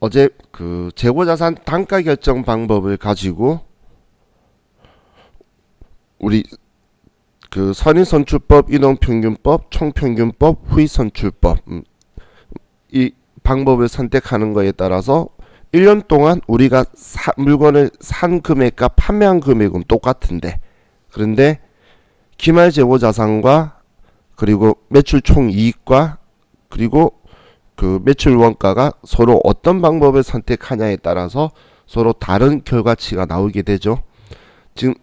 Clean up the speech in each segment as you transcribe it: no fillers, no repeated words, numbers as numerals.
어제 그 재고자산 단가 결정 방법을 가지고 우리 그 선인선출법, 이동평균법, 총평균법, 후익선출법 이 방법을 선택하는 거에 따라서 1년 동안 우리가 물건을 산 금액과 판매한 금액은 똑같은데, 그런데 기말 재고자산과 그리고 매출 총이익과 그리고 그 매출 원가가 서로 어떤 방법을 선택하냐에 따라서 서로 다른 결과치가 나오게 되죠. 지금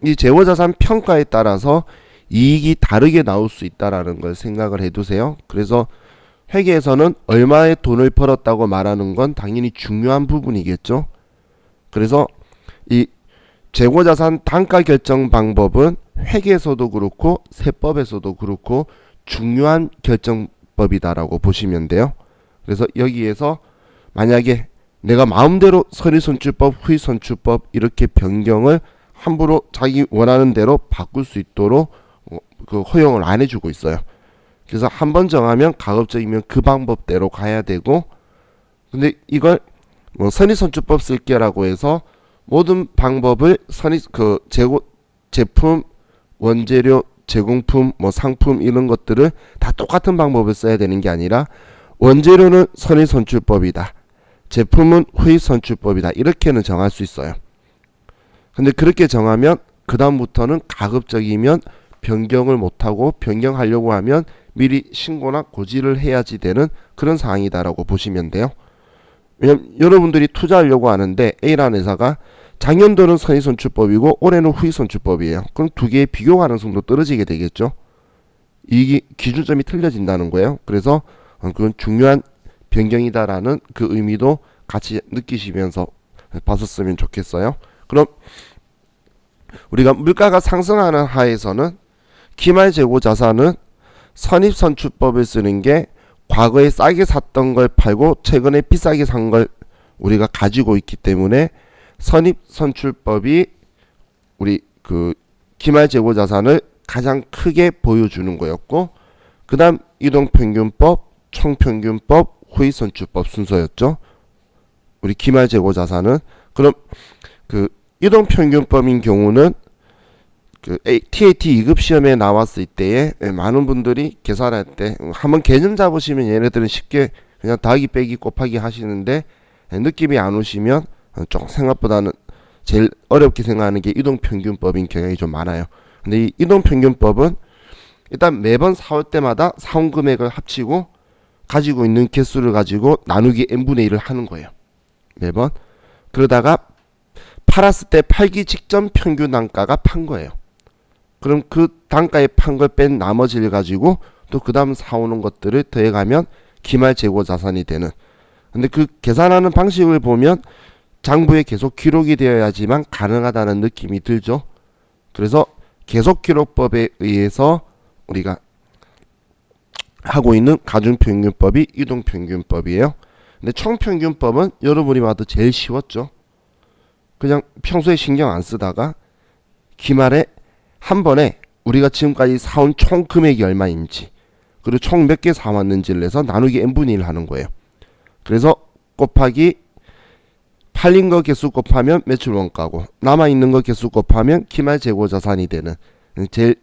이 재고자산 평가에 따라서 이익이 다르게 나올 수 있다라는 걸 생각을 해두세요. 그래서 회계에서는 얼마의 돈을 벌었다고 말하는 건 당연히 중요한 부분이겠죠. 그래서 이 재고자산 단가 결정 방법은 회계에서도 그렇고 세법에서도 그렇고 중요한 결정법이다라고 보시면 돼요. 그래서 여기에서 만약에 내가 마음대로 선의선출법, 후익선출법 이렇게 변경을 함부로 자기 원하는 대로 바꿀 수 있도록 그 허용을 안 해주고 있어요. 그래서 한번 정하면 가급적이면 그 방법대로 가야 되고, 근데 이걸 뭐 선의선출법 쓸게라고 해서 모든 방법을 제품, 원재료, 제공품, 뭐 상품 이런 것들을 다 똑같은 방법을 써야 되는 게 아니라 원재료는 선의선출법이다, 제품은 후익선출법이다 이렇게는 정할 수 있어요. 근데 그렇게 정하면 그 다음부터는 가급적이면 변경을 못하고 변경하려고 하면 미리 신고나 고지를 해야지 되는 그런 상황이다라고 보시면 돼요. 왜냐면 여러분들이 투자하려고 하는데 A라는 회사가 작년도는 선의선출법이고 올해는 후익선출법이에요. 그럼 두 개의 비교 가능성도 떨어지게 되겠죠. 이게 기준점이 틀려진다는 거예요. 그래서 그건 중요한 변경이다라는 그 의미도 같이 느끼시면서 봤었으면 좋겠어요. 그럼 우리가 물가가 상승하는 하에서는 기말 재고 자산은 선입선출법을 쓰는 게 과거에 싸게 샀던 걸 팔고 최근에 비싸게 산 걸 우리가 가지고 있기 때문에 선입선출법이 우리 그 기말 재고 자산을 가장 크게 보여주는 거였고, 그 다음 이동평균법, 총평균법, 후익선출법 순서였죠. 우리 기말 재고 자산은. 그럼 그 이동평균법인 경우는 그 TAT 2급 시험에 나왔을 때에 많은 분들이 계산할 때 한번 개념 잡으시면 얘네들은 쉽게 그냥 더하기 빼기 곱하기 하시는데 느낌이 안 오시면 좀 생각보다는 제일 어렵게 생각하는 게 이동평균법인 경향이 좀 많아요. 근데 이 이동평균법은 일단 매번 사올 때마다 사온 금액을 합치고 가지고 있는 개수를 가지고 나누기 n분의 1을 하는 거예요. 매번. 그러다가 팔았을 때 팔기 직전 평균 단가가 판 거예요. 그럼 그 단가에 판 걸 뺀 나머지를 가지고 또 그 다음 사오는 것들을 더해가면 기말 재고 자산이 되는. 근데 그 계산하는 방식을 보면 장부에 계속 기록이 되어야지만 가능하다는 느낌이 들죠. 그래서 계속기록법에 의해서 우리가 하고 있는 가중평균법이 이동평균법이에요. 근데 총평균법은 여러분이 봐도 제일 쉬웠죠. 그냥 평소에 신경 안 쓰다가 기말에 한 번에 우리가 지금까지 사온 총 금액이 얼마인지 그리고 총 몇 개 사왔는지를 해서 나누기 n분의 1 하는 거예요. 그래서 곱하기 팔린 거 개수 곱하면 매출 원가고 남아있는 거 개수 곱하면 기말 재고 자산이 되는 제일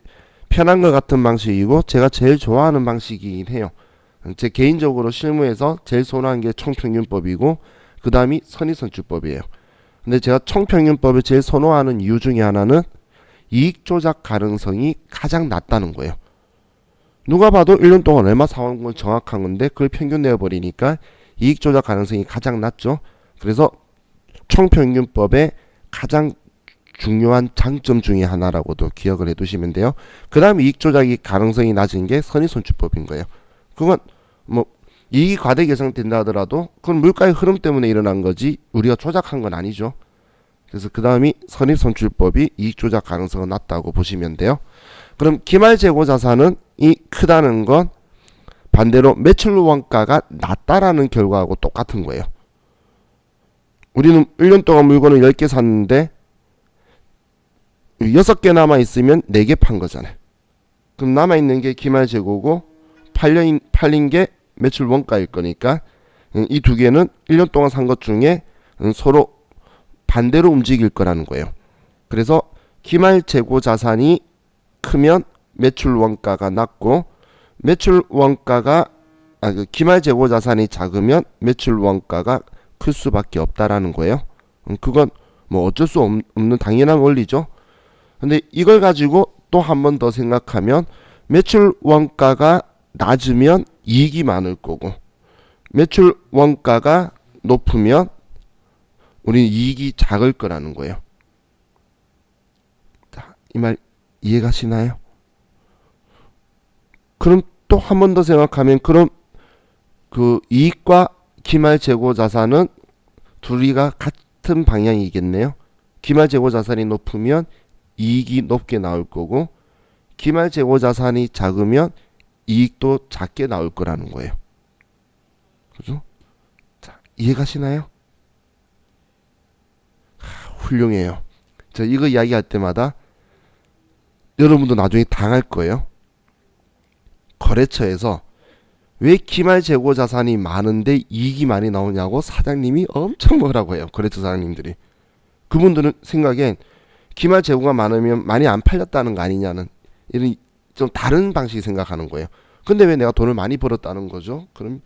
편한 것 같은 방식이고 제가 제일 좋아하는 방식이긴 해요. 제 개인적으로 실무에서 제일 선호하는 게 총평균법이고 그 다음이 선의선출법이에요. 근데 제가 총평균법을 제일 선호하는 이유 중에 하나는 이익 조작 가능성이 가장 낮다는 거예요. 누가 봐도 1년 동안 얼마 사온 건 정확한 건데 그걸 평균 내어버리니까 이익 조작 가능성이 가장 낮죠. 그래서 총평균법의 가장 중요한 장점 중에 하나라고도 기억을 해두시면 돼요. 그 다음 이익 조작이 가능성이 낮은 게 선의선출법인 거예요. 그건 뭐 이익이 과대 계산된다 하더라도 그건 물가의 흐름 때문에 일어난 거지 우리가 조작한 건 아니죠. 그래서 그 다음이 선입선출법이 이익 조작 가능성은 낮다고 보시면 돼요. 그럼 기말 재고 자산은 이 크다는 건 반대로 매출 원가가 낮다라는 결과하고 똑같은 거예요. 우리는 1년 동안 물건을 10개 샀는데 6개 남아있으면 4개 판 거잖아요. 그럼 남아있는 게 기말 재고고 팔린 게 매출 원가일 거니까 이 두 개는 1년 동안 산 것 중에 서로 반대로 움직일 거라는 거예요. 그래서 기말 재고 자산이 크면 매출 원가가 낮고 매출 원가가 기말 재고 자산이 작으면 매출 원가가 클 수밖에 없다라는 거예요. 그건 뭐 어쩔 수 없는 당연한 원리죠. 근데 이걸 가지고 또 한 번 더 생각하면 매출 원가가 낮으면 이익이 많을 거고 매출 원가가 높으면 우리는 이익이 작을 거라는 거예요. 자, 이 말 이해가시나요? 그럼 또 한 번 더 생각하면 그럼 그 이익과 기말 재고 자산은 둘이가 같은 방향이겠네요. 기말 재고 자산이 높으면 이익이 높게 나올 거고 기말 재고 자산이 작으면 이익도 작게 나올 거라는 거예요. 그죠? 자, 이해가시나요? 훌륭해요. 저 이거 이야기할 때마다 여러분도 나중에 당할 거예요. 거래처에서 왜 기말 재고 자산이 많은데 이익이 많이 나오냐고 사장님이 엄청 뭐라고 해요. 거래처 사장님들이. 그분들은 생각엔 기말 재고가 많으면 많이 안 팔렸다는 거 아니냐는 이런 좀 다른 방식이 생각하는 거예요. 근데 왜 내가 돈을 많이 벌었다는 거죠? 그럼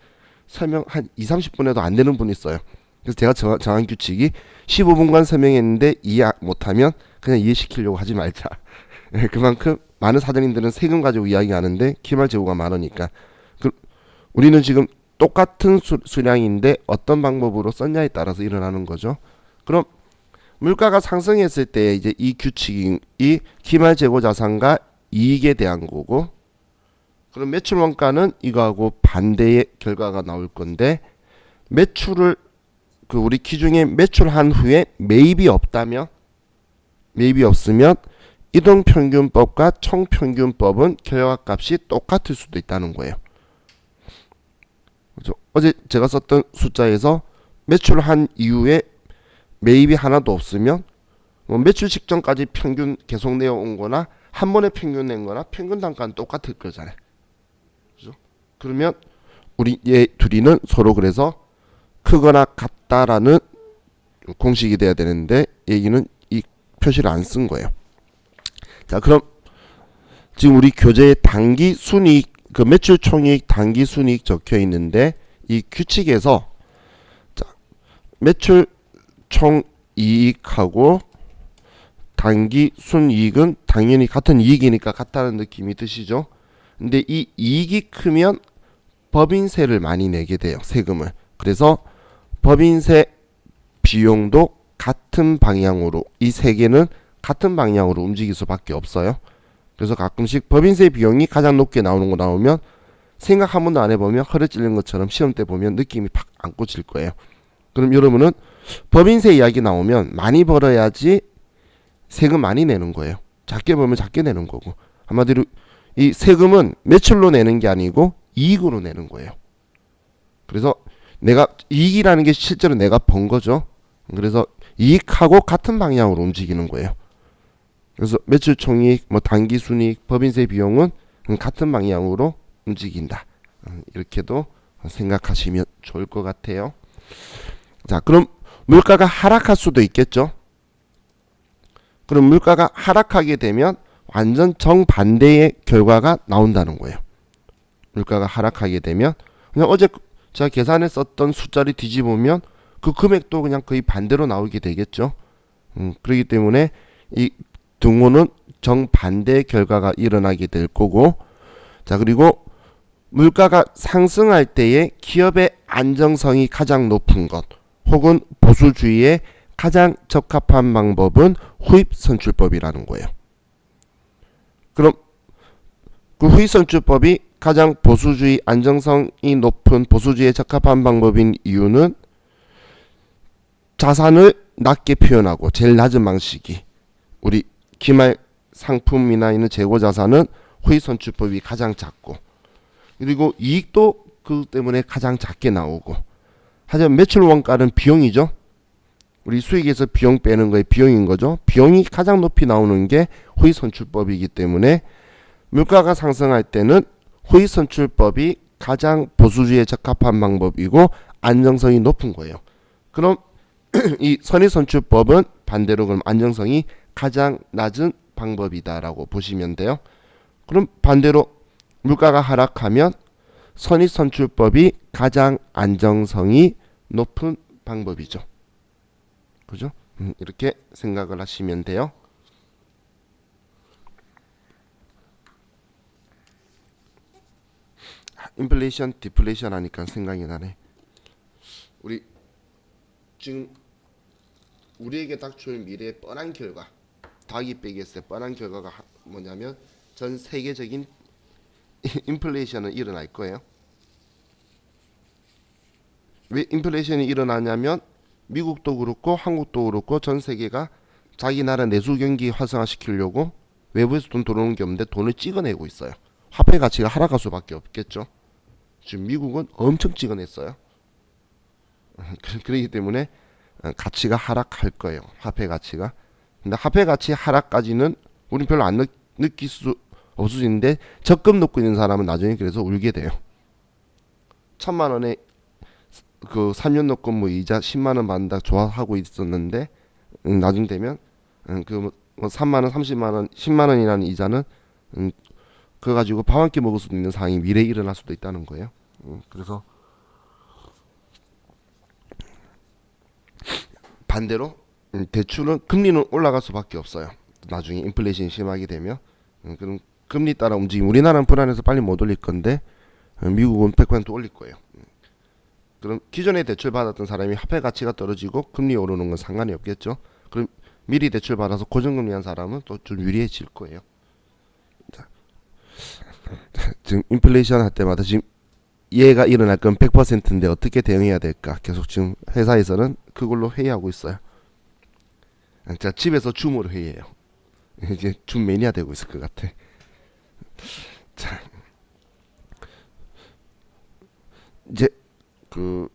설명 한 2-30분에도 안 되는 분이 있어요. 그래서 제가 정한 규칙이 15분간 설명했는데 이해 못하면 그냥 이해시키려고 하지 말자. 그만큼 많은 사장님들은 세금 가지고 이야기하는데 기말 재고가 많으니까. 우리는 지금 똑같은 수량인데 어떤 방법으로 썼냐에 따라서 일어나는 거죠. 그럼 물가가 상승했을 때 이제 이 규칙이 기말 재고 자산과 이익에 대한 거고, 그럼 매출 원가는 이거하고 반대의 결과가 나올 건데, 매출을 우리 기준에 매출한 후에 매입이 없으면 이동평균법과 총평균법은 결과값이 똑같을 수도 있다는 거예요. 그렇죠? 어제 제가 썼던 숫자에서 매출한 이후에 매입이 하나도 없으면 매출 직전까지 평균 계속 내어온 거나 한 번에 평균 낸 거나 평균 단가는 똑같을 거잖아요. 그렇죠? 그러면 우리 얘 둘이는 서로 그래서 크거나 같다라는 공식이 돼야 되는데 얘기는 이 표시를 안 쓴 거예요. 자, 그럼 지금 우리 교재에 단기 순이익, 그 매출 총이익, 단기 순이익 적혀 있는데 이 규칙에서 자, 매출 총이익하고 단기 순이익은 당연히 같은 이익이니까 같다는 느낌이 드시죠? 근데 이 이익이 크면 법인세를 많이 내게 돼요. 세금을. 그래서 법인세 비용도 같은 방향으로, 이 세 개는 같은 방향으로 움직일 수밖에 없어요. 그래서 가끔씩 법인세 비용이 가장 높게 나오는 거 나오면 생각 한 번도 안 해보면 허리 찔린 것처럼 시험 때 보면 느낌이 팍 안 꽂힐 거예요. 그럼 여러분은 법인세 이야기 나오면 많이 벌어야지 세금 많이 내는 거예요. 작게 벌면 작게 내는 거고, 한마디로 이 세금은 매출로 내는 게 아니고 이익으로 내는 거예요. 그래서 내가 이익이라는 게 실제로 내가 번 거죠. 그래서 이익하고 같은 방향으로 움직이는 거예요. 그래서 매출 총이익, 단기 순이익, 법인세 비용은 같은 방향으로 움직인다. 이렇게도 생각하시면 좋을 것 같아요. 자, 그럼 물가가 하락할 수도 있겠죠. 그럼 물가가 하락하게 되면 완전 정반대의 결과가 나온다는 거예요. 물가가 하락하게 되면 그냥 어제 제가 계산에 썼던 숫자를 뒤집으면 그 금액도 그냥 거의 반대로 나오게 되겠죠. 그렇기 때문에 이 등호는 정반대의 결과가 일어나게 될 거고, 자, 그리고 물가가 상승할 때에 기업의 안정성이 가장 높은 것 혹은 보수주의에 가장 적합한 방법은 후입선출법이라는 거예요. 그럼 그 후입선출법이 가장 보수주의, 안정성이 높은 보수주의에 적합한 방법인 이유는 자산을 낮게 표현하고 제일 낮은 방식이, 우리 기말 상품이나 있는 재고 자산은 후입선출법이 가장 작고, 그리고 이익도 그 때문에 가장 작게 나오고, 하지만 매출 원가는 비용이죠. 우리 수익에서 비용 빼는 거에 비용인 거죠. 비용이 가장 높이 나오는 게 후입선출법이기 때문에 물가가 상승할 때는 후입선출법이 가장 보수주의에 적합한 방법이고 안정성이 높은 거예요. 그럼 이 선의선출법은 반대로 그럼 안정성이 가장 낮은 방법이다라고 보시면 돼요. 그럼 반대로 물가가 하락하면 선의선출법이 가장 안정성이 높은 방법이죠. 그죠? 이렇게 생각을 하시면 돼요. 인플레이션, 디플레이션 하니까 생각이 나네. 우리 지금 우리에게 닥쳐올 미래의 뻔한 결과, 닭이 빼기했을 때 뻔한 결과가 뭐냐면 전 세계적인 인플레이션은 일어날 거예요. 왜 인플레이션이 일어나냐면 미국도 그렇고 한국도 그렇고 전 세계가 자기 나라 내수 경기 활성화시키려고 외부에서 돈 들어오는 게 없는데 돈을 찍어내고 있어요. 화폐 가치가 하락할 수밖에 없겠죠. 지금 미국은 엄청 찍어냈어요. 그렇기 때문에 가치가 하락할 거예요. 화폐 가치가. 근데 화폐 가치 하락까지는 우린 별로 안 느낄 수 없을 수 있는데 적금 넣고 있는 사람은 나중에 그래서 울게 돼요. 1,000만 원에 그 3년 넣고 뭐 이자 10만 원 받는다 좋아하고 있었는데 나중 되면 그 3만 원, 30만 원, 10만 원이라는 이자는 그거 가지고 밥 한 끼 먹을 수도 있는 상황이 미래에 일어날 수도 있다는 거예요. 그래서 반대로 대출은 금리는 올라갈 수밖에 없어요. 나중에 인플레이션이 심하게 되면 그럼 금리 따라 움직이면 우리나라는 불안해서 빨리 못 올릴 건데 미국은 100% 올릴 거예요. 그럼 기존에 대출 받았던 사람이 화폐 가치가 떨어지고 금리 오르는 건 상관이 없겠죠. 그럼 미리 대출 받아서 고정금리한 사람은 또 좀 유리해질 거예요. 자, 지금 인플레이션 할 때마다 지금 얘가 일어날 건 100%인데 어떻게 대응해야 될까? 계속 지금 회사에서는 그걸로 회의하고 있어요. 자, 집에서 줌으로 회의해요. 이제 줌 매니아 되고 있을 것 같아. 자, 이제 그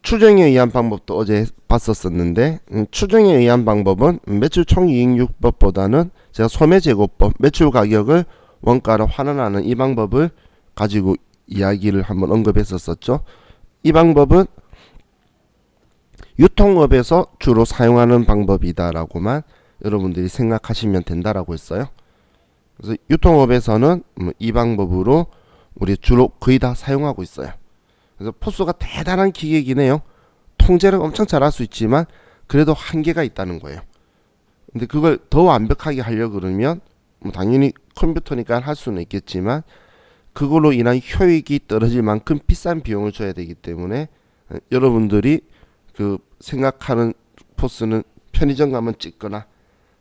추정에 의한 방법도 어제 봤었었는데 추정에 의한 방법은 매출 총이익률법보다는 제가 소매재고법 매출 가격을 원가로 환원하는 이 방법을 가지고 이야기를 한번 언급했었었죠. 이 방법은 유통업에서 주로 사용하는 방법이다라고만 여러분들이 생각하시면 된다라고 했어요. 그래서 유통업에서는 이 방법으로 우리 주로 거의 다 사용하고 있어요. 그래서 포스가 대단한 기계이긴 해요. 통제를 엄청 잘할 수 있지만 그래도 한계가 있다는 거예요. 근데 그걸 더 완벽하게 하려고 그러면 뭐 당연히 컴퓨터니까 할 수는 있겠지만 그걸로 인한 효익이 떨어질 만큼 비싼 비용을 줘야 되기 때문에 여러분들이 그 생각하는 포스는 편의점 가면 찍거나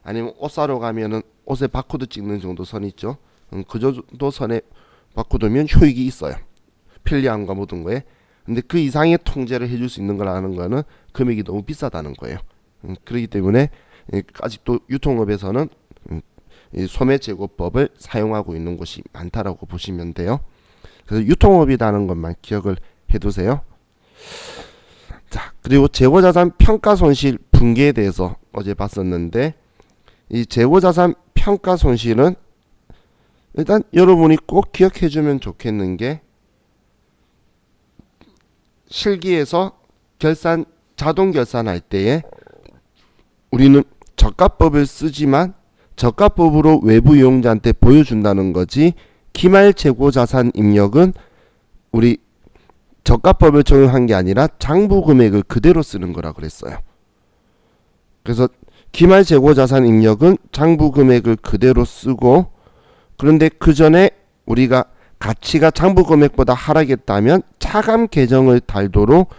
아니면 옷 사러 가면은 옷에 바코드 찍는 정도 선 있죠. 그 정도 선에 바코드면 효익이 있어요. 편리함과 모든 거에. 근데 그 이상의 통제를 해줄 수 있는 거라는 거는 금액이 너무 비싸다는 거예요. 그렇기 때문에 아직도 유통업에서는 이 소매재고법을 사용하고 있는 곳이 많다라고 보시면 돼요. 그래서 유통업이라는 것만 기억을 해두세요. 자, 그리고 재고자산 평가손실 붕괴에 대해서 어제 봤었는데 이 재고자산 평가손실은 일단 여러분이 꼭 기억해주면 좋겠는 게 실기에서 결산 자동 결산할 때에 우리는 저가법을 쓰지만 저가법으로 외부 이용자한테 보여준다는 거지 기말 재고 자산 입력은 우리 저가법을 적용한 게 아니라 장부 금액을 그대로 쓰는 거라 그랬어요. 그래서 기말 재고 자산 입력은 장부 금액을 그대로 쓰고 그런데 그 전에 우리가 가치가 장부 금액보다 하락했다면 차감 계정을 달도록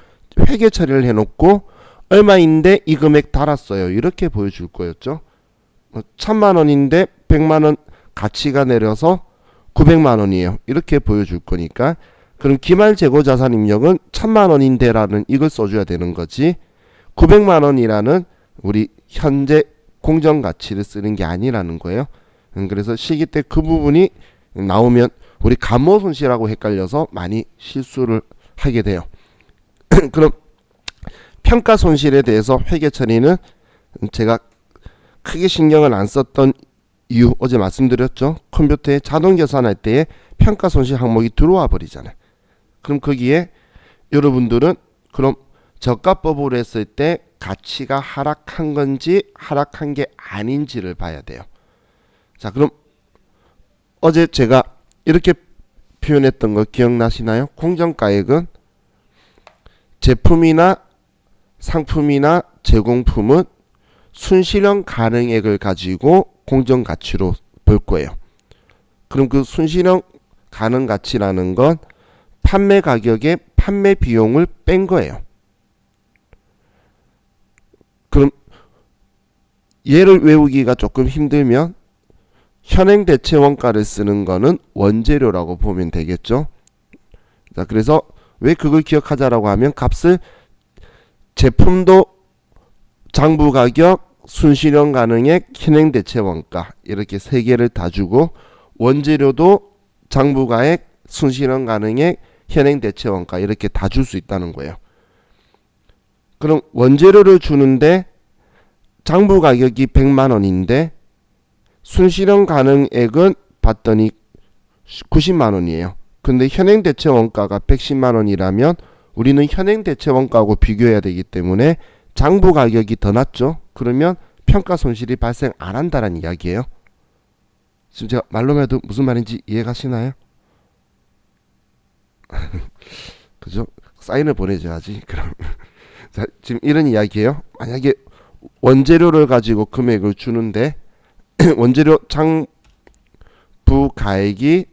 회계 처리를 해놓고 얼마인데 이 금액 달았어요. 이렇게 보여줄 거였죠. 1,000만 원인데 100만 원 가치가 내려서 900만 원이에요. 이렇게 보여줄 거니까 그럼 기말 재고 자산 입력은 1,000만 원인데라는 이걸 써줘야 되는 거지 900만 원이라는 우리 현재 공정 가치를 쓰는 게 아니라는 거예요. 그래서 시기 때 그 부분이 나오면 우리 감모 손실하고 헷갈려서 많이 실수를 하게 돼요. 그럼 평가 손실에 대해서 회계 처리는 제가 크게 신경을 안 썼던 이유 어제 말씀드렸죠. 컴퓨터에 자동 계산할 때에 평가 손실 항목이 들어와 버리잖아요. 그럼 거기에 여러분들은 그럼 저가법으로 했을 때 가치가 하락한 건지 하락한 게 아닌지를 봐야 돼요. 자, 그럼 어제 제가 이렇게 표현했던 거 기억나시나요? 공정가액은 제품이나 상품이나 제공품은 순실현 가능액을 가지고 공정가치로 볼 거예요. 그럼 그 순실현 가능 가치라는 건 판매 가격에 판매 비용을 뺀 거예요. 그럼 얘를 외우기가 조금 힘들면 현행 대체 원가를 쓰는 거는 원재료라고 보면 되겠죠. 자, 그래서 왜 그걸 기억하자라고 하면 값을 제품도 장부 가격, 순실현 가능액, 현행 대체 원가 이렇게 세 개를 다 주고 원재료도 장부 가액, 순실현 가능액, 현행 대체 원가 이렇게 다 줄 수 있다는 거예요. 그럼 원재료를 주는데 장부 가격이 100만 원인데 순실현 가능액은 봤더니 90만 원이에요. 근데 현행 대체 원가가 110만 원이라면 우리는 현행 대체 원가하고 비교해야 되기 때문에 장부 가격이 더 낮죠. 그러면 평가 손실이 발생 안 한다는 이야기예요. 지금 제가 말로만 해도 무슨 말인지 이해가시나요? 그죠? 사인을 보내줘야지. 그럼 자, 지금 이런 이야기예요. 만약에 원재료를 가지고 금액을 주는데 원재료 장부 가액이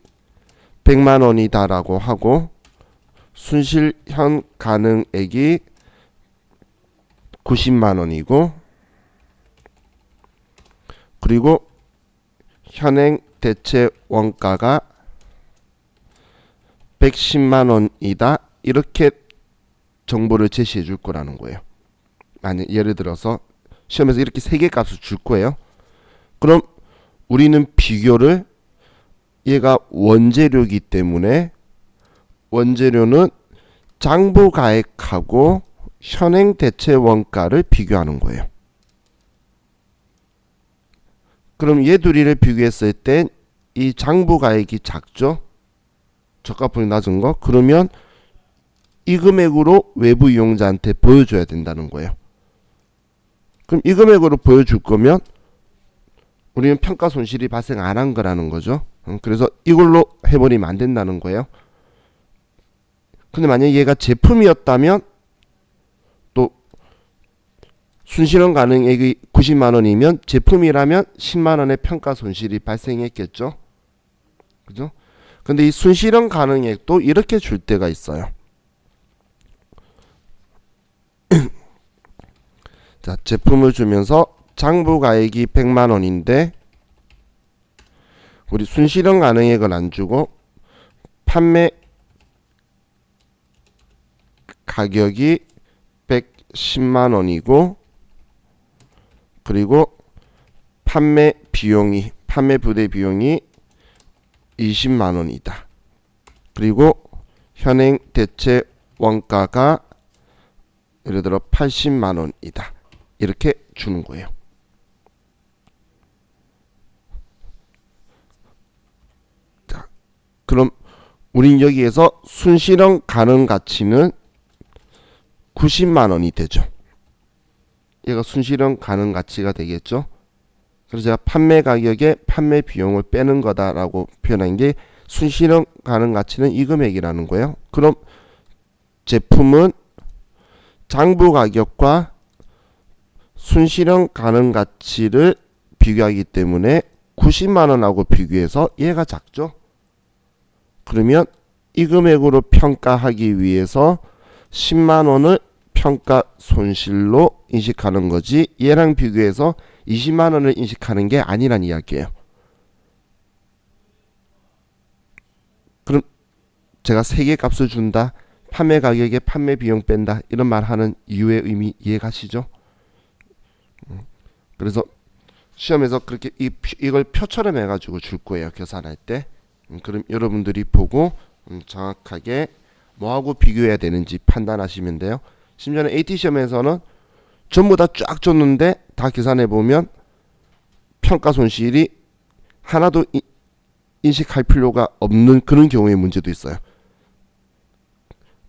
100만 원이다라고 하고 순실현 가능액이 90만 원이고 그리고 현행 대체 원가가 110만 원이다. 이렇게 정보를 제시해 줄 거라는 거예요. 만약 예를 들어서 시험에서 이렇게 세 개 값을 줄 거예요. 그럼 우리는 비교를 얘가 원재료이기 때문에 원재료는 장부 가액하고 현행 대체 원가를 비교하는 거예요. 그럼 얘 둘이를 비교했을 때 이 장부 가액이 작죠? 저가품이 낮은 거? 그러면 이 금액으로 외부 이용자한테 보여줘야 된다는 거예요. 그럼 이 금액으로 보여줄 거면 우리는 평가 손실이 발생 안 한 거라는 거죠. 그래서 이걸로 해버리면 안 된다는 거예요. 근데 만약에 얘가 제품이었다면 또 순실현 가능액이 90만 원이면 제품이라면 10만 원의 평가 손실이 발생했겠죠. 그죠? 근데 이 순실현 가능액도 이렇게 줄 때가 있어요. 자, 제품을 주면서 장부 가액이 100만 원인데 우리 순실현 가능액을 안 주고 판매 가격이 110만 원이고 그리고 판매 부대 비용이 20만 원이다. 그리고 현행 대체 원가가 예를 들어 80만 원이다. 이렇게 주는 거예요. 자, 그럼 우린 여기에서 순실현 가능 가치는 90만 원이 되죠. 얘가 순실현 가능 가치가 되겠죠. 그래서 제가 판매 가격에 판매 비용을 빼는 거다라고 표현한 게 순실현 가능 가치는 이 금액이라는 거예요. 그럼 제품은 장부 가격과 순실현 가능 가치를 비교하기 때문에 90만 원하고 비교해서 얘가 작죠. 그러면 이 금액으로 평가하기 위해서 10만 원을 평가 손실로 인식하는 거지 얘랑 비교해서 20만 원을 인식하는 게 아니란 이야기예요. 그럼 제가 세 개 값을 준다. 판매 가격에 판매 비용 뺀다. 이런 말 하는 이유의 의미 이해가시죠? 그래서 시험에서 그렇게 이걸 표처럼 해가지고 줄 거예요. 계산할 때. 그럼 여러분들이 보고 정확하게 뭐하고 비교해야 되는지 판단하시면 돼요. 심지어는 AT 시험에서는 전부 다 쫙 줬는데 다 계산해 보면 평가 손실이 하나도 인식할 필요가 없는 그런 경우의 문제도 있어요.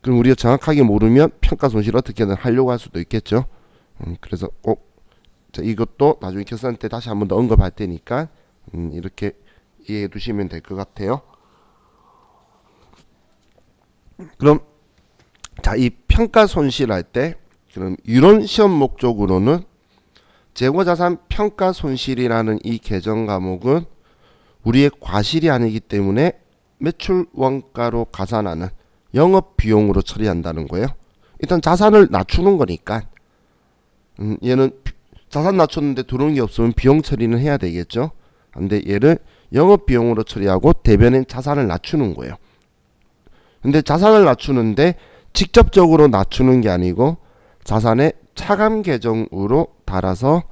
그럼 우리가 정확하게 모르면 평가 손실을 어떻게든 하려고 할 수도 있겠죠. 그래서 꼭 자, 이것도 나중에 결산 때 다시 한번 더 언급할 테니까 이렇게 이해해 두시면 될 것 같아요. 그럼 자, 이 평가 손실할 때 그럼 이론 시험 목적으로는 재고자산 평가 손실이라는 이 계정 과목은 우리의 과실이 아니기 때문에 매출 원가로 가산하는 영업 비용으로 처리한다는 거예요. 일단 자산을 낮추는 거니까 얘는 자산 낮췄는데 들어오는 게 없으면 비용 처리는 해야 되겠죠. 근데 얘를 영업 비용으로 처리하고 대변인 자산을 낮추는 거예요. 근데 자산을 낮추는데 직접적으로 낮추는 게 아니고 자산의 차감 계정으로 달아서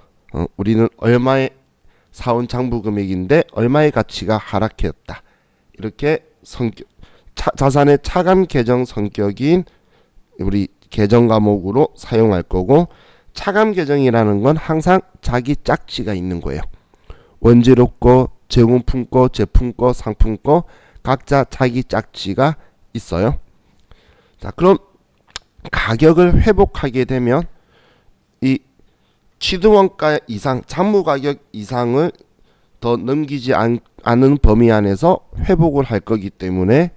우리는 얼마의 사온 장부 금액인데 얼마의 가치가 하락했다. 이렇게 자산의 차감 계정 성격인 우리 계정 과목으로 사용할 거고, 차감 계정이라는 건 항상 자기 짝지가 있는 거예요. 원재료 거, 제공품 거, 제품 거, 상품 거 각자 자기 짝지가 있어요. 자, 그럼 가격을 회복하게 되면 이 취득원가 이상, 장부가격 이상을 더 넘기지 않은 범위 안에서 회복을 할 거기 때문에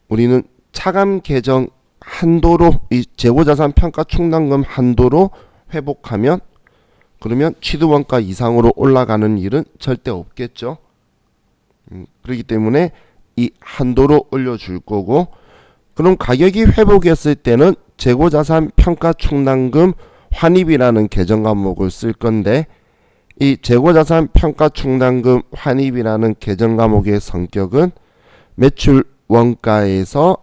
우리는 차감 계정 한도로 이 재고자산 평가 충당금 한도로 회복하면 그러면 취득원가 이상으로 올라가는 일은 절대 없겠죠. 그렇기 때문에 이 한도로 올려줄 거고, 그럼 가격이 회복했을 때는 재고자산 평가 충당금 환입이라는 계정 과목을 쓸 건데, 이 재고자산 평가 충당금 환입이라는 계정 과목의 성격은 매출 원가에서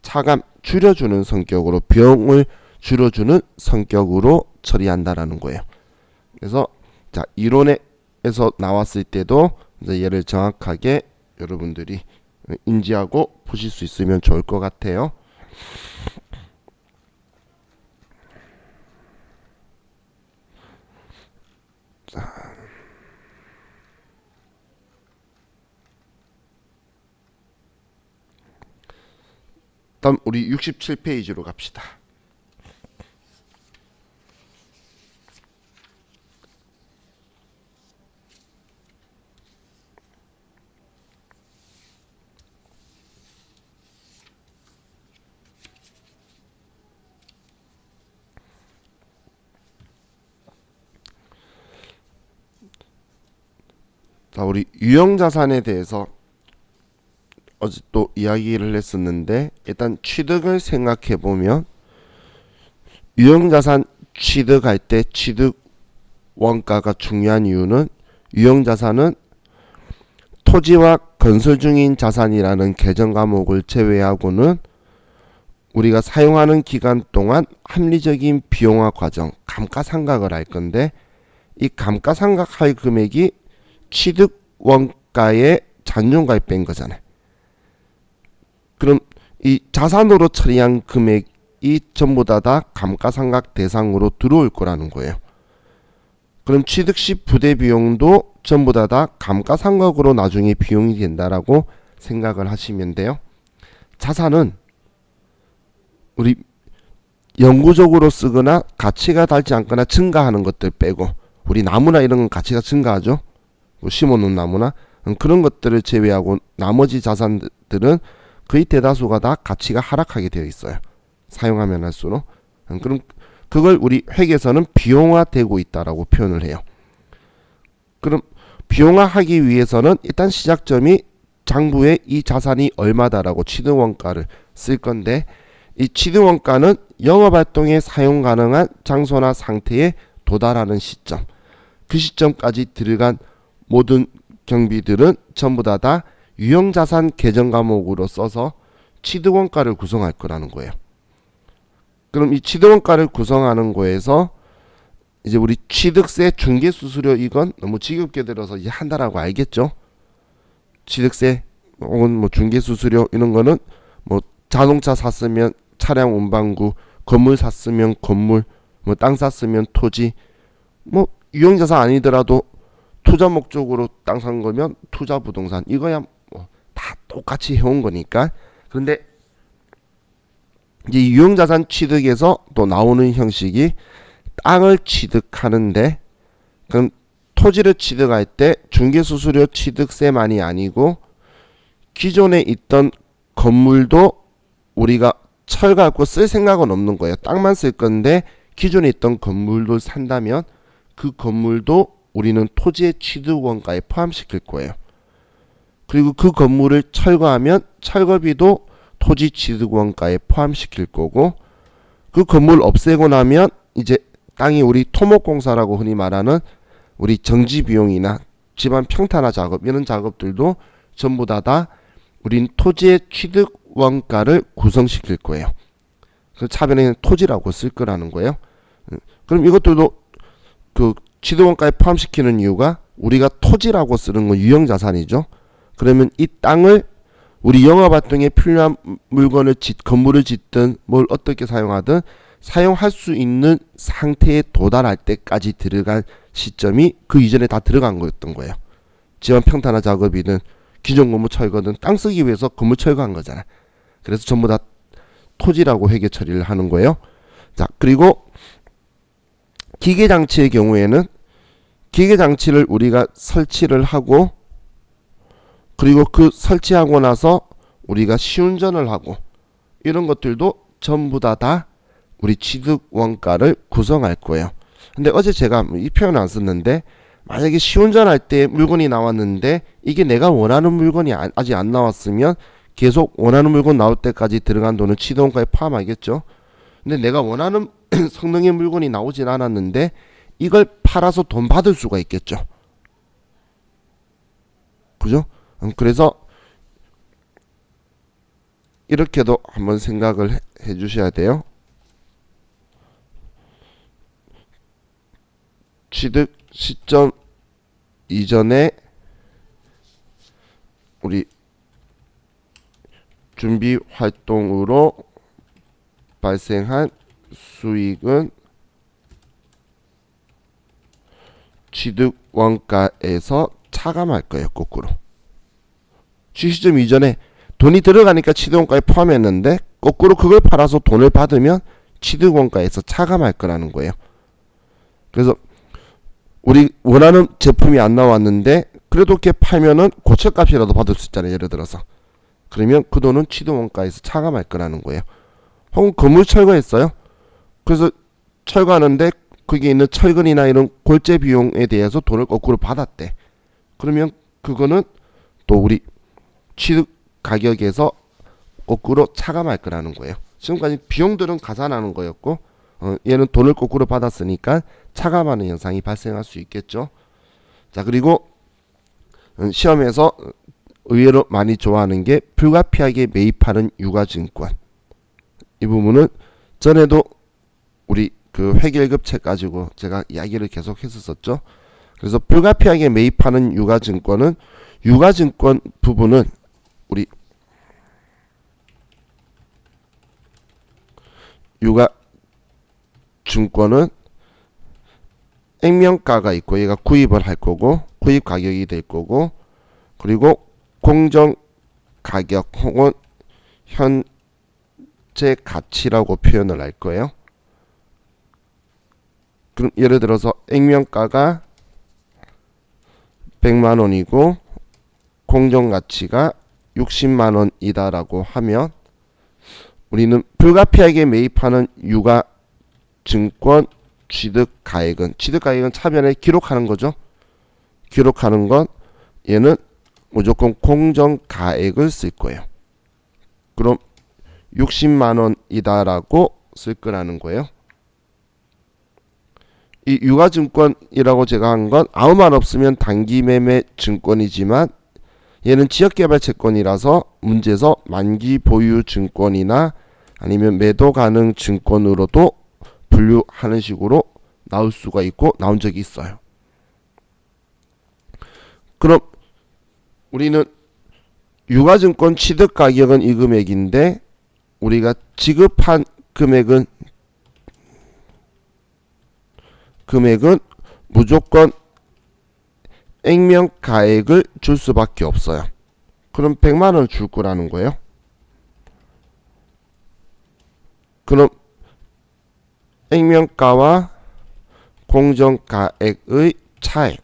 차감 줄여주는 성격으로, 비용을 줄여주는 성격으로 처리한다라는 거예요. 그래서 자, 이론에서 나왔을 때도 이제 얘를 정확하게 여러분들이 인지하고 보실 수 있으면 좋을 것 같아요. 자, 다음 우리 67페이지로 갑시다. 자, 우리 유형자산에 대해서 어제 또 이야기를 했었는데, 일단 취득을 생각해 보면 유형자산 취득할 때 취득 원가가 중요한 이유는 유형자산은 토지와 건설 중인 자산이라는 계정 과목을 제외하고는 우리가 사용하는 기간 동안 합리적인 비용화 과정, 감가상각을 할 건데, 이 감가상각할 금액이 취득 원가의 잔존가에 뺀 거잖아요. 그럼 이 자산으로 처리한 금액이 전부 다 감가상각 대상으로 들어올 거라는 거예요. 그럼 취득 시 부대 비용도 전부 다 감가상각으로 나중에 비용이 된다라고 생각을 하시면 돼요. 자산은 우리 영구적으로 쓰거나 가치가 닳지 않거나 증가하는 것들 빼고, 우리 나무나 이런 건 가치가 증가하죠. 심어놓은 나무나 그런 것들을 제외하고 나머지 자산들은 거의 대다수가 다 가치가 하락하게 되어 있어요. 사용하면 할수록. 그럼 그걸 우리 회계에서는 비용화되고 있다라고 표현을 해요. 그럼 비용화하기 위해서는 일단 시작점이 장부에 이 자산이 얼마다라고 취득원가를 쓸 건데, 이 취득원가는 영업활동에 사용 가능한 장소나 상태에 도달하는 시점, 그 시점까지 들어간 모든 경비들은 전부 다 유형자산 계정 과목으로 써서 취득원가를 구성할 거라는 거예요. 그럼 이 취득원가를 구성하는 거에서 이제 우리 취득세, 중개수수료, 이건 너무 지겹게 들어서 이제 한다라고 알겠죠? 취득세 혹은 뭐 중개수수료 이런 거는 뭐 자동차 샀으면 차량 운반구, 건물 샀으면 건물, 뭐 땅 샀으면 토지, 뭐 유형자산 아니더라도 투자 목적으로 땅 산 거면 투자 부동산, 이거야 뭐 다 똑같이 해온 거니까. 그런데 이제 유형자산 취득에서 또 나오는 형식이 땅을 취득하는데, 그럼 토지를 취득할 때 중개수수료 취득세만이 아니고 기존에 있던 건물도 우리가 철거하고 쓸 생각은 없는 거예요. 땅만 쓸 건데 기존에 있던 건물도 산다면 그 건물도 우리는 토지의 취득원가에 포함시킬 거예요. 그리고 그 건물을 철거하면 철거비도 토지 취득원가에 포함시킬 거고, 그 건물 없애고 나면 이제 땅이 우리 토목공사라고 흔히 말하는 우리 정지비용이나 집안 평탄화 작업 이런 작업들도 전부 다 우린 토지의 취득원가를 구성시킬 거예요. 그래서 차변에는 토지라고 쓸 거라는 거예요. 그럼 이것들도 그 취득원가에 포함시키는 이유가 우리가 토지라고 쓰는 건 유형자산이죠. 그러면 이 땅을 우리 영업활동에 필요한 물건을 건물을 짓든 뭘 어떻게 사용하든 사용할 수 있는 상태에 도달할 때까지 들어간 시점이 그 이전에 다 들어간 거였던 거예요. 집안 평탄화 작업이든 기존 건물 철거든 땅 쓰기 위해서 건물 철거한 거잖아. 그래서 전부 다 토지라고 회계 처리를 하는 거예요. 자, 그리고 기계장치의 경우에는 기계장치를 우리가 설치를 하고, 그리고 그 설치하고 나서 우리가 시운전을 하고 이런 것들도 전부 다 우리 취득원가를 구성할 거예요. 근데 어제 제가 이 표현 안 썼는데, 만약에 시운전할 때 물건이 나왔는데 이게 내가 원하는 물건이 아직 안 나왔으면 계속 원하는 물건 나올 때까지 들어간 돈은 취득원가에 포함하겠죠. 근데 내가 원하는 성능의 물건이 나오진 않았는데 이걸 팔아서 돈 받을 수가 있겠죠. 그죠? 그래서 이렇게도 한번 생각을 해 주셔야 돼요. 취득 시점 이전에 우리 준비 활동으로 발생한 수익은 취득 원가에서 차감할 거예요. 거꾸로. 취득 시점 이전에 돈이 들어가니까 취득 원가에 포함했는데 거꾸로 그걸 팔아서 돈을 받으면 취득 원가에서 차감할 거라는 거예요. 그래서 우리 원하는 제품이 안 나왔는데 그래도 이렇게 팔면은 고철값이라도 받을 수 있잖아요. 예를 들어서. 그러면 그 돈은 취득원가에서 차감할 거라는 거예요. 혹은 건물 철거했어요. 그래서 철거하는데 거기에 있는 철근이나 이런 골재 비용에 대해서 돈을 거꾸로 받았대. 그러면 그거는 또 우리 취득 가격에서 거꾸로 차감할 거라는 거예요. 지금까지 비용들은 가산하는 거였고, 얘는 돈을 거꾸로 받았으니까 차감하는 현상이 발생할 수 있겠죠. 자, 그리고 시험에서 의외로 많이 좋아하는 게 불가피하게 매입하는 유가증권. 이 부분은 전에도 우리 그 회계 1급 책 가지고 제가 이야기를 계속 했었죠. 그래서 불가피하게 매입하는 유가증권은, 유가증권 부분은 우리 유가증권은 액면가가 있고 얘가 구입을 할 거고 구입 가격이 될 거고, 그리고 공정 가격 혹은 현재 가치라고 표현을 할 거예요. 그럼 예를 들어서 액면가가 100만 원이고 공정 가치가 60만 원이다라고 하면 우리는 불가피하게 매입하는 유가증권 취득가액은 차변에 기록하는 거죠. 기록하는 건 얘는 무조건 공정가액을 쓸 거예요. 그럼 60만 원이다라고 쓸 거라는 거예요. 이 유가증권이라고 제가 한 건 아무 말 없으면 단기매매 증권이지만 얘는 지역개발채권이라서 문제에서 만기 보유 증권이나 아니면 매도 가능 증권으로도 분류하는 식으로 나올 수가 있고 나온 적이 있어요. 그럼 우리는 유가증권 취득가격은 이 금액인데 우리가 지급한 금액은 무조건 액면가액을 줄 수밖에 없어요. 그럼 100만 원 줄 거라는 거예요. 그럼 액면가와 공정가액의 차액,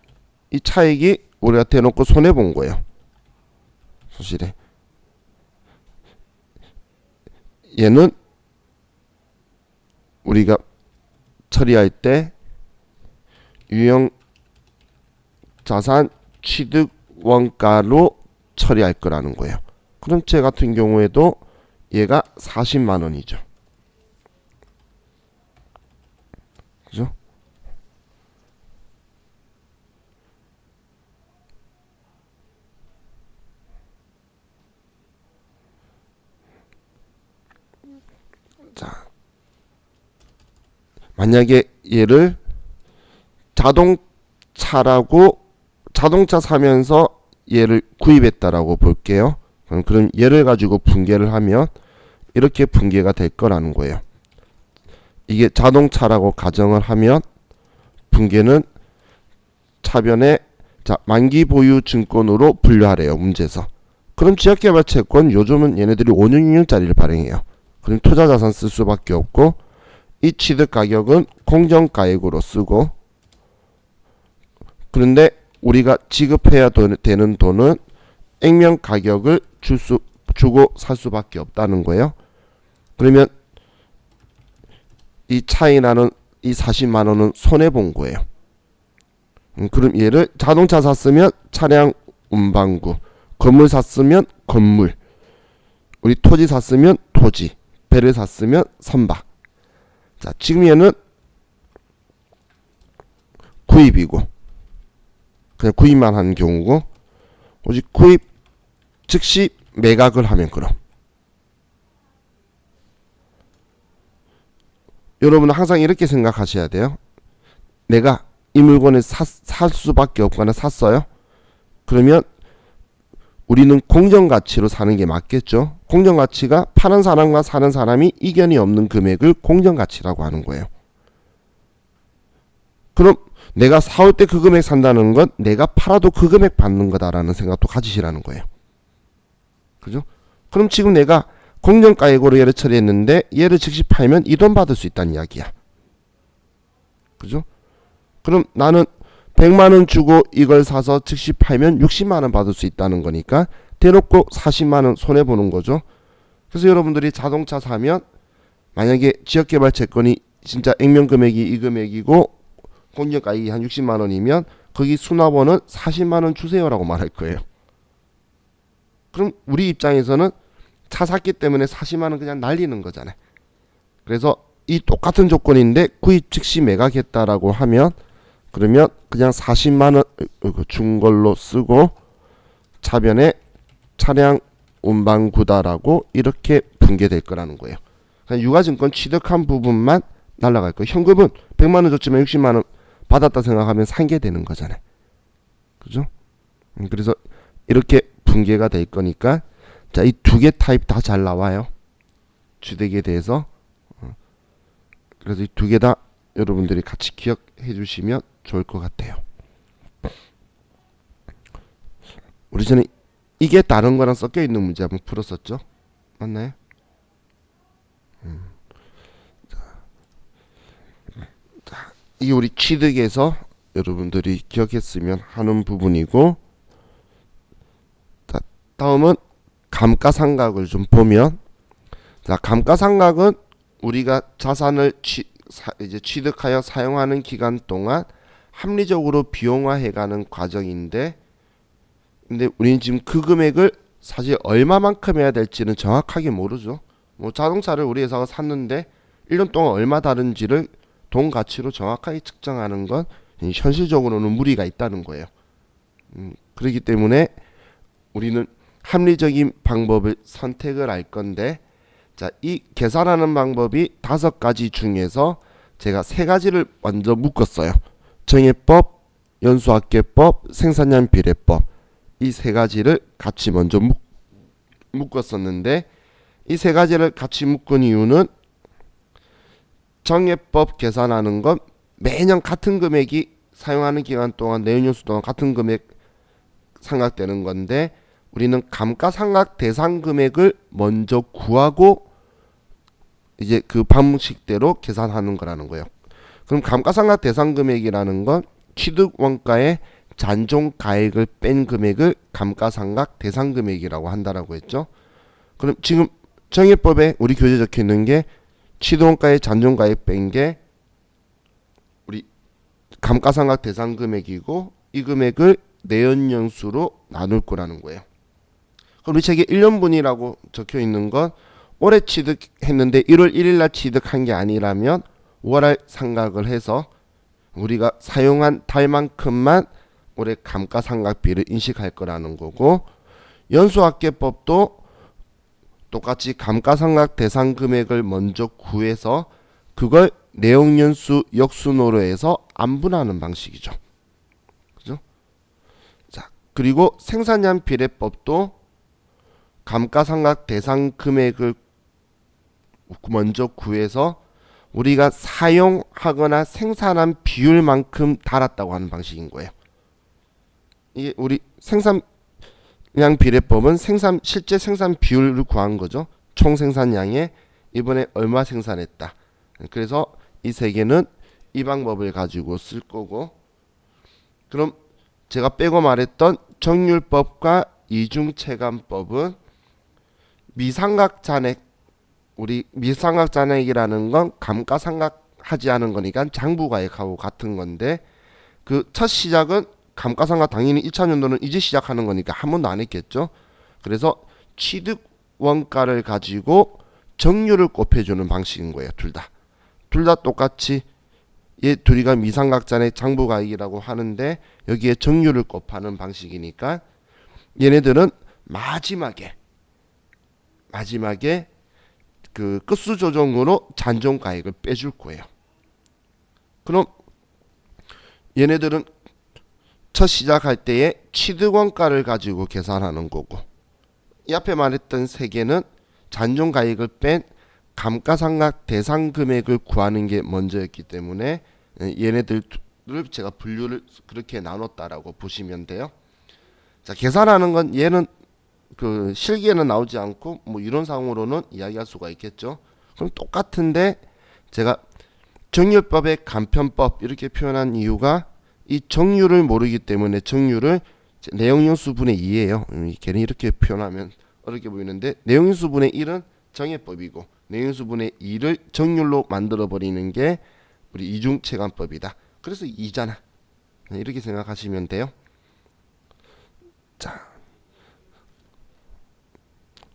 이 차액이 우리가 대놓고 손해본 거예요. 사실에 얘는 우리가 처리할 때 유형자산 취득 원가로 처리할 거라는 거예요. 그럼 제 같은 경우에도 얘가 40만원이죠. 그죠? 자, 만약에 얘를 자동차 사면서 얘를 구입했다라고 볼게요. 그럼 얘를 가지고 분개를 하면 이렇게 분개가 될 거라는 거예요. 이게 자동차라고 가정을 하면 분개는 차변에 만기 보유 증권으로 분류하래요. 문제에서. 그럼 지역개발채권 요즘은 얘네들이 5년 6년짜리를 발행해요. 그럼 투자자산 쓸 수밖에 없고 이 취득가격은 공정가액으로 쓰고, 그런데 우리가 지급해야 되는 돈은 액면가격을 주고 살 수밖에 없다는 거예요. 그러면 이 차이 나는 이 40만원은 손해본 거예요. 그럼 얘를 자동차 샀으면 차량 운반구, 건물 샀으면 건물, 우리 토지 샀으면 토지, 배를 샀으면 선박. 자, 지금 얘는 구입이고 그냥 구입만 하는 경우고, 오직 구입 즉시 매각을 하면 그럼 여러분은 항상 이렇게 생각하셔야 돼요. 내가 이 물건을 살 수밖에 없거나 샀어요. 그러면 우리는 공정가치로 사는 게 맞겠죠. 공정가치가 파는 사람과 사는 사람이 이견이 없는 금액을 공정가치라고 하는 거예요. 그럼 내가 사올 때 그 금액 산다는 건 내가 팔아도 그 금액 받는 거다라는 생각도 가지시라는 거예요. 그죠? 그럼 지금 내가 공정가액으로 얘를 처리했는데 얘를 즉시 팔면 이 돈 받을 수 있다는 이야기야. 그죠? 그럼 나는 100만원 주고 이걸 사서 즉시 팔면 60만원 받을 수 있다는 거니까 대놓고 40만원 손해보는 거죠. 그래서 여러분들이 자동차 사면 만약에 지역개발채권이 진짜 액면금액이 이 금액이고 공정가액이 한 60만원이면 거기 수납원은 40만원 주세요라고 말할 거예요. 그럼 우리 입장에서는 차 샀기 때문에 40만원 그냥 날리는 거잖아요. 그래서 이 똑같은 조건인데 구입 즉시 매각했다라고 하면 그러면 그냥 40만원 준 걸로 쓰고 차변에 차량 운반구다라고 이렇게 분개될 거라는 거예요. 그냥 유가증권 취득한 부분만 날라갈 거예요. 현금은 100만원 줬지만 60만원 받았다 생각하면 상계되는 거잖아요. 그죠? 그래서 이렇게 분개가 될 거니까 자, 이 두 개 타입 다 잘 나와요. 취득에 대해서. 그래서 이 두 개 다 여러분들이 같이 기억해 주시면 좋을 것 같아요. 우리 전에 이게 다른 거랑 섞여 있는 문제 한번 풀었었죠? 맞나요? 자, 이게 우리 취득에서 여러분들이 기억했으면 하는 부분이고, 자, 다음은 감가상각을 좀 보면, 자, 감가상각은 우리가 자산을 이제 취득하여 사용하는 기간 동안 합리적으로 비용화해가는 과정인데, 근데 우리는 지금 그 금액을 사실 얼마만큼 해야 될지는 정확하게 모르죠. 뭐 자동차를 우리 회사가 샀는데 1년 동안 얼마 다른지를 돈 가치로 정확하게 측정하는 건 현실적으로는 무리가 있다는 거예요. 그렇기 때문에 우리는 합리적인 방법을 선택을 할 건데, 자, 이 계산하는 방법이 5가지 중에서 제가 3가지를 먼저 묶었어요. 정해법, 연수합계법, 생산량 비례법. 이 3가지를 같이 먼저 묶었었는데, 이 3가지를 같이 묶은 이유는 정해법 계산하는 건 매년 같은 금액이 사용하는 기간 동안 내연연수 동안 같은 금액 상각되는 건데, 우리는 감가상각 대상 금액을 먼저 구하고 이제 그 방식대로 계산하는 거라는 거예요. 그럼 감가상각 대상 금액이라는 건 취득 원가의 잔존 가액을 뺀 금액을 감가상각 대상 금액이라고 한다라고 했죠. 그럼 지금 정액법에 우리 교재 적혀 있는 게 취득 원가의 잔존 가액 뺀 게 우리 감가상각 대상 금액이고 이 금액을 내연연수로 나눌 거라는 거예요. 그럼 우리 책에 1년분이라고 적혀 있는 건 올해 취득했는데 1월 1일 날 취득한 게 아니라면 월할 상각을 해서 우리가 사용한 달만큼만 올해 감가상각비를 인식할 거라는 거고, 연수합계법도 똑같이 감가상각 대상 금액을 먼저 구해서 그걸 내용연수 역순으로 해서 안분하는 방식이죠. 그죠? 자, 그리고 생산량 비례법도 감가상각 대상 금액을 먼저 구해서 우리가 사용하거나 생산한 비율만큼 달았다고 하는 방식인 거예요. 이게 우리 생산량 비례법은 실제 생산 비율을 구한 거죠. 총 생산량에 이번에 얼마 생산했다. 그래서 이 세 개는 이 방법을 가지고 쓸 거고, 그럼 제가 빼고 말했던 정률법과 이중체감법은 미상각잔액, 우리 미상각잔액이라는 건 감가상각하지 않은 거니까 장부가액하고 같은 건데, 그 첫 시작은 감가상각 당연히 1차 연도는 이제 시작하는 거니까 한 번도 안 했겠죠. 그래서 취득 원가를 가지고 정률을 곱해주는 방식인 거예요. 둘 다 똑같이 얘 둘이가 미상각잔액 장부가액이라고 하는데 여기에 정률을 곱하는 방식이니까 얘네들은 마지막에 그 끝수 조정으로 잔존가액을 빼줄 거예요. 그럼 얘네들은 첫 시작할 때에 취득원가를 가지고 계산하는 거고, 이 앞에 말했던 세 개는 잔존가액을 뺀 감가상각 대상 금액을 구하는 게 먼저였기 때문에 얘네들을 제가 분류를 그렇게 나눴다라고 보시면 돼요. 자, 계산하는 건 얘는 그 실기에는 나오지 않고 뭐 이론상으로는 이야기할 수가 있겠죠. 그럼 똑같은데 제가 정률법의 간편법 이렇게 표현한 이유가 이 정률을 모르기 때문에 정률을 내용연수분의 2예요. 걔는 이렇게 표현하면 어렵게 보이는데 내용연수분의 1은 정해법이고 내용연수분의 2를 정률로 만들어 버리는 게 우리 이중체감법이다. 그래서 2잖아. 이렇게 생각하시면 돼요. 자,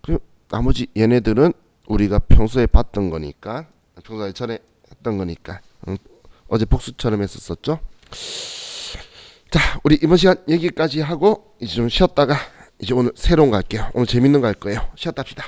그리고 나머지 얘네들은 우리가 평소에 봤던 거니까, 평소에 전에 했던 거니까 어제 복수처럼 했었었죠. 자, 우리 이번 시간 여기까지 하고 이제 좀 쉬었다가 이제 오늘 새로운 거 할게요. 오늘 재밌는 거 할 거예요. 쉬었다 합시다.